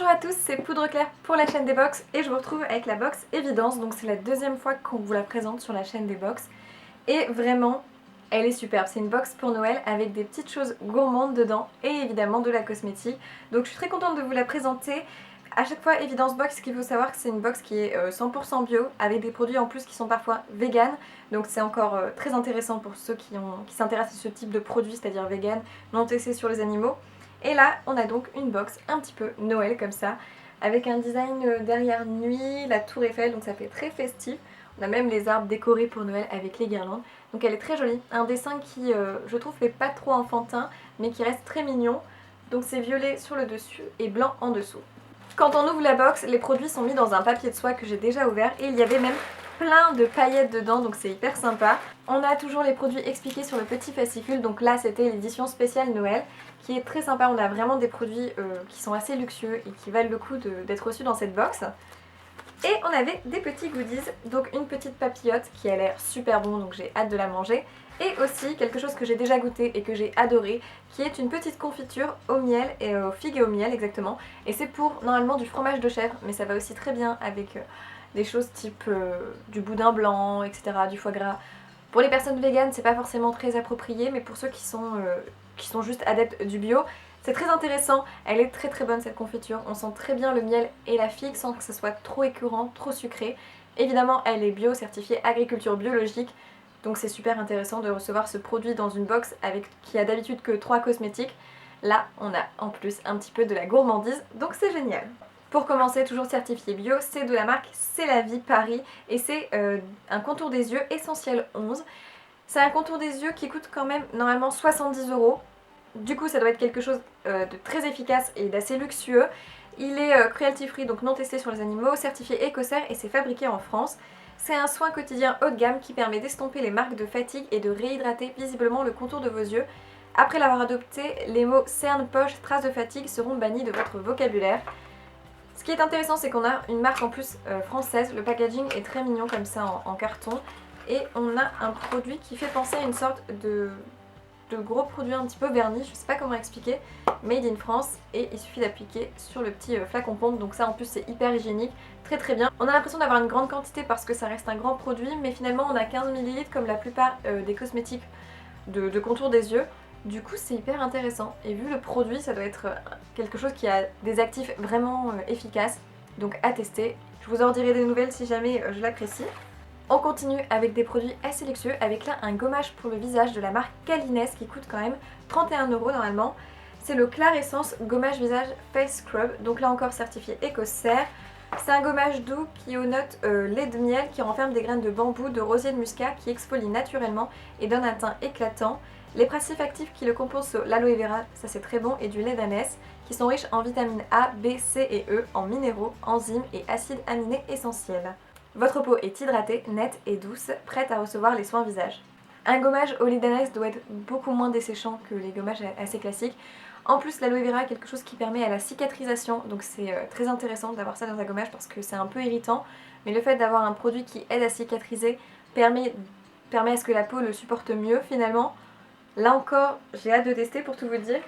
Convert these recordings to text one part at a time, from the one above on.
Bonjour à tous, c'est Poudre Claire pour la chaîne des box et je vous retrouve avec la box Évidence. Donc c'est la deuxième fois qu'on vous la présente sur la chaîne des box et vraiment elle est superbe. C'est une box pour Noël avec des petites choses gourmandes dedans et évidemment de la cosmétique. Donc je suis très contente de vous la présenter. À chaque fois Évidence Box, ce qu'il faut savoir, c'est une box qui est 100% bio avec des produits en plus qui sont parfois vegan. Donc c'est encore très intéressant pour ceux qui s'intéressent à ce type de produit, c'est-à-dire vegan, non testé sur les animaux. Et là on a donc une box un petit peu Noël comme ça, avec un design derrière nuit, la tour Eiffel, donc ça fait très festif. On a même les arbres décorés pour Noël avec les guirlandes. Donc elle est très jolie, un dessin qui je trouve fait pas trop enfantin mais qui reste très mignon. Donc c'est violet sur le dessus et blanc en dessous. Quand on ouvre la box, les produits sont mis dans un papier de soie que j'ai déjà ouvert et il y avait même plein de paillettes dedans, donc c'est hyper sympa. On a toujours les produits expliqués sur le petit fascicule, donc là c'était l'édition spéciale Noël qui est très sympa. On a vraiment des produits qui sont assez luxueux et qui valent le coup d'être reçus dans cette box. Et on avait des petits goodies, donc une petite papillote qui a l'air super bon, donc j'ai hâte de la manger. Et aussi quelque chose que j'ai déjà goûté et que j'ai adoré, qui est une petite confiture au miel et aux figues et au miel exactement. Et c'est pour normalement du fromage de chèvre, mais ça va aussi très bien avec des choses type du boudin blanc, etc., du foie gras. Pour les personnes véganes, c'est pas forcément très approprié, mais pour ceux qui sont juste adeptes du bio, c'est très intéressant. Elle est très très bonne cette confiture. On sent très bien le miel et la figue sans que ce soit trop écœurant, trop sucré. Évidemment, elle est bio, certifiée agriculture biologique. Donc c'est super intéressant de recevoir ce produit dans une box qui a d'habitude que 3 cosmétiques. Là, on a en plus un petit peu de la gourmandise, donc c'est génial. Pour commencer, toujours certifié bio, c'est de la marque C'est la vie Paris et c'est un contour des yeux Essentiel 11. C'est un contour des yeux qui coûte quand même normalement 70 €. Du coup, ça doit être quelque chose de très efficace et d'assez luxueux. Il est cruelty free, donc non testé sur les animaux, certifié Écossaire et c'est fabriqué en France. C'est un soin quotidien haut de gamme qui permet d'estomper les marques de fatigue et de réhydrater visiblement le contour de vos yeux. Après l'avoir adopté, les mots cerne, poche, traces de fatigue seront bannis de votre vocabulaire. Ce qui est intéressant, c'est qu'on a une marque en plus française. Le packaging est très mignon comme ça en carton. Et on a un produit qui fait penser à une sorte de gros produit un petit peu vernis, je sais pas comment expliquer, made in France, et il suffit d'appliquer sur le petit flacon pompe, donc ça en plus c'est hyper hygiénique, très très bien. On a l'impression d'avoir une grande quantité parce que ça reste un grand produit, mais finalement on a 15 ml comme la plupart des cosmétiques de contour des yeux. Du coup c'est hyper intéressant, et vu le produit ça doit être quelque chose qui a des actifs vraiment efficaces, donc à tester. Je vous en dirai des nouvelles si jamais je l'apprécie. On continue avec des produits assez luxueux, avec là un gommage pour le visage de la marque Kalines qui coûte quand même 31 € normalement. C'est le Clair Essence Gommage Visage Face Scrub, donc là encore certifié Écossaire. C'est un gommage doux qui aux notes lait de miel qui renferme des graines de bambou, de rosier de muscat qui exfolie naturellement et donne un teint éclatant. Les principes actifs qui le composent sont l'aloe vera, ça c'est très bon, et du lait d'ânesse qui sont riches en vitamines A, B, C et E, en minéraux, enzymes et acides aminés essentiels. Votre peau est hydratée, nette et douce, prête à recevoir les soins visage. Un gommage au lait d'ânesse doit être beaucoup moins desséchant que les gommages assez classiques. En plus, l'aloe vera est quelque chose qui permet à la cicatrisation, donc c'est très intéressant d'avoir ça dans un gommage parce que c'est un peu irritant. Mais le fait d'avoir un produit qui aide à cicatriser permet à ce que la peau le supporte mieux finalement. Là encore, j'ai hâte de tester pour tout vous dire.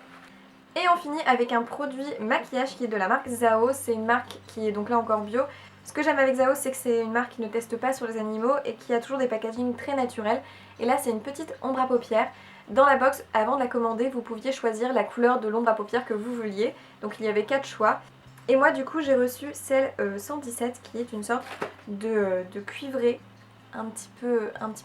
Et on finit avec un produit maquillage qui est de la marque Zao. C'est une marque qui est donc là encore bio. Ce que j'aime avec Zao, c'est que c'est une marque qui ne teste pas sur les animaux et qui a toujours des packagings très naturels. Et là, c'est une petite ombre à paupières. Dans la box, avant de la commander, vous pouviez choisir la couleur de l'ombre à paupières que vous vouliez. Donc il y avait 4 choix. Et moi, du coup, j'ai reçu celle 117 qui est une sorte de cuivré un petit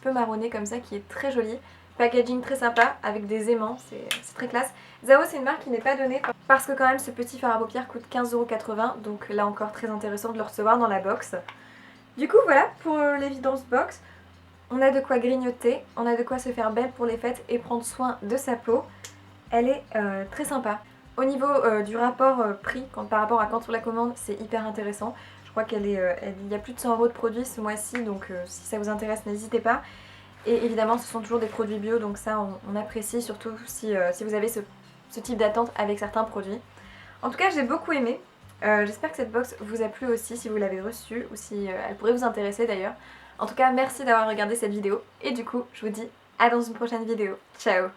peu marronné comme ça, qui est très jolie. Packaging très sympa avec des aimants, c'est très classe. Zao, c'est une marque qui n'est pas donnée parce que quand même ce petit fard à paupières coûte 15,80 €, donc là encore très intéressant de le recevoir dans la box. Du coup voilà pour l'Évidence Box. On a de quoi grignoter, on a de quoi se faire belle pour les fêtes et prendre soin de sa peau. Elle est très sympa. Au niveau du rapport prix par rapport à quand on la commande, c'est hyper intéressant. Je crois qu'il y a plus de 100 € de produits ce mois-ci, donc si ça vous intéresse, n'hésitez pas. Et évidemment, ce sont toujours des produits bio, donc ça on apprécie, surtout si vous avez ce type d'attente avec certains produits. En tout cas, j'ai beaucoup aimé. J'espère que cette box vous a plu aussi si vous l'avez reçue ou si elle pourrait vous intéresser d'ailleurs. En tout cas, merci d'avoir regardé cette vidéo et du coup, je vous dis à dans une prochaine vidéo. Ciao!